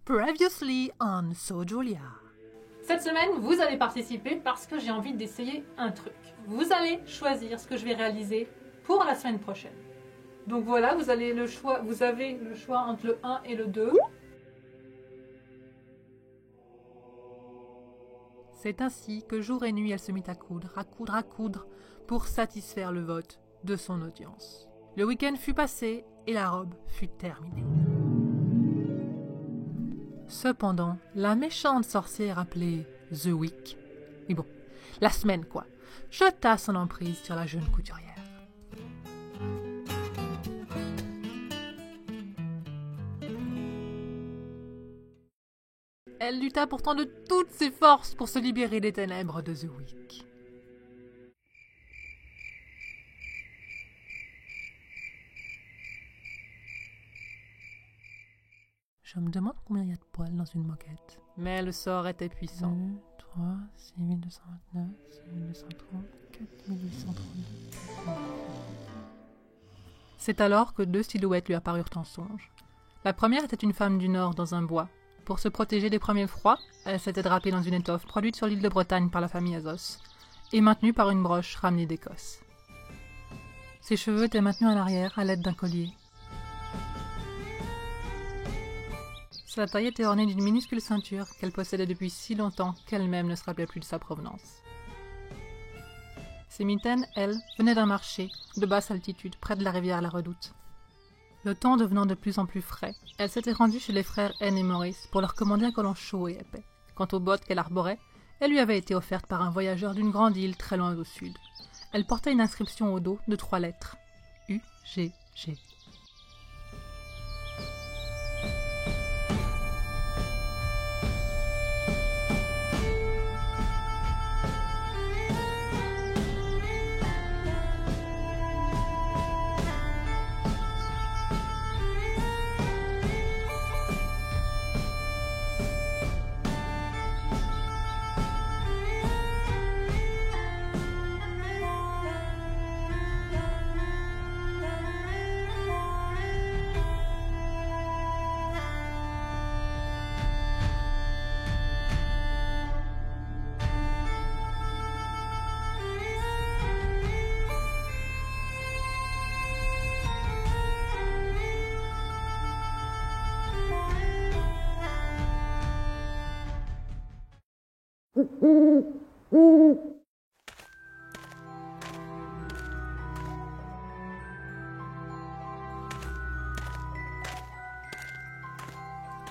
Previously on So Julia. Cette semaine, vous allez participer parce que j'ai envie d'essayer un truc. Vous allez choisir ce que je vais réaliser pour la semaine prochaine. Donc voilà, vous avez le choix entre le 1 et le 2. C'est ainsi que jour et nuit elle se mit à coudre, pour satisfaire le vote de son audience. Le week-end fut passé et la robe fut terminée. Cependant, la méchante sorcière appelée The Week, et bon, la semaine quoi, jeta son emprise sur la jeune couturière. Elle lutta pourtant de toutes ses forces pour se libérer des ténèbres de The Week. Je me demande combien il y a de poils dans une moquette. Mais le sort était puissant. 2, 3, 6229, 6230, 4832. C'est alors que deux silhouettes lui apparurent en songe. La première était une femme du Nord dans un bois. Pour se protéger des premiers froids, elle s'était drapée dans une étoffe produite sur l'île de Bretagne par la famille Azos et maintenue par une broche ramenée d'Écosse. Ses cheveux étaient maintenus à l'arrière à l'aide d'un collier. Sa taille était ornée d'une minuscule ceinture qu'elle possédait depuis si longtemps qu'elle-même ne se rappelait plus de sa provenance. Ses mitaines, elles, venaient d'un marché, de basse altitude, près de la rivière La Redoute. Le temps devenant de plus en plus frais, elle s'était rendue chez les frères Anne et Maurice pour leur commander un collant chaud et épais. Quant aux bottes qu'elle arborait, elles lui avaient été offertes par un voyageur d'une grande île très loin au sud. Elle portait une inscription au dos de 3 lettres. UGG.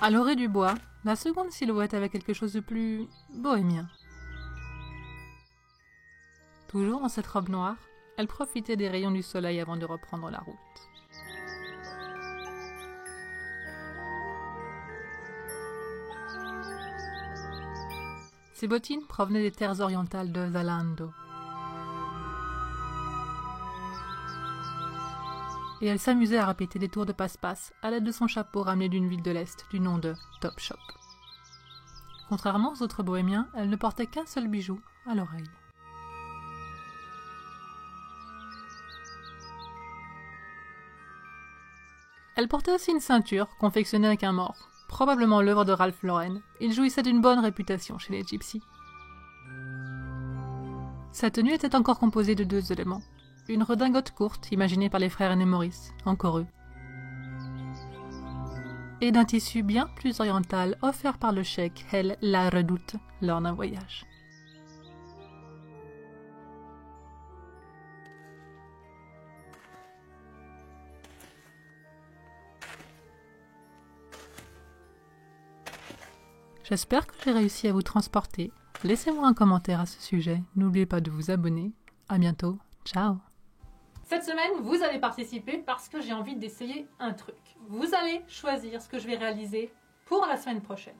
À l'orée du bois, la seconde silhouette avait quelque chose de plus bohémien. Toujours dans cette robe noire, elle profitait des rayons du soleil avant de reprendre la route. Ses bottines provenaient des terres orientales de Zalando. Et elle s'amusait à répéter des tours de passe-passe à l'aide de son chapeau ramené d'une ville de l'Est du nom de Topshop. Contrairement aux autres bohémiens, elle ne portait qu'un seul bijou à l'oreille. Elle portait aussi une ceinture confectionnée avec un mors, probablement l'œuvre de Ralph Lauren. Il jouissait d'une bonne réputation chez les gypsies. Sa tenue était encore composée de 2 éléments. Une redingote courte, imaginée par les frères Anne et Maurice, encore eux. Et d'un tissu bien plus oriental offert par le cheikh El La Redoute lors d'un voyage. J'espère que j'ai réussi à vous transporter. Laissez-moi un commentaire à ce sujet. N'oubliez pas de vous abonner. À bientôt. Ciao. Cette semaine, vous allez participer parce que j'ai envie d'essayer un truc. Vous allez choisir ce que je vais réaliser pour la semaine prochaine.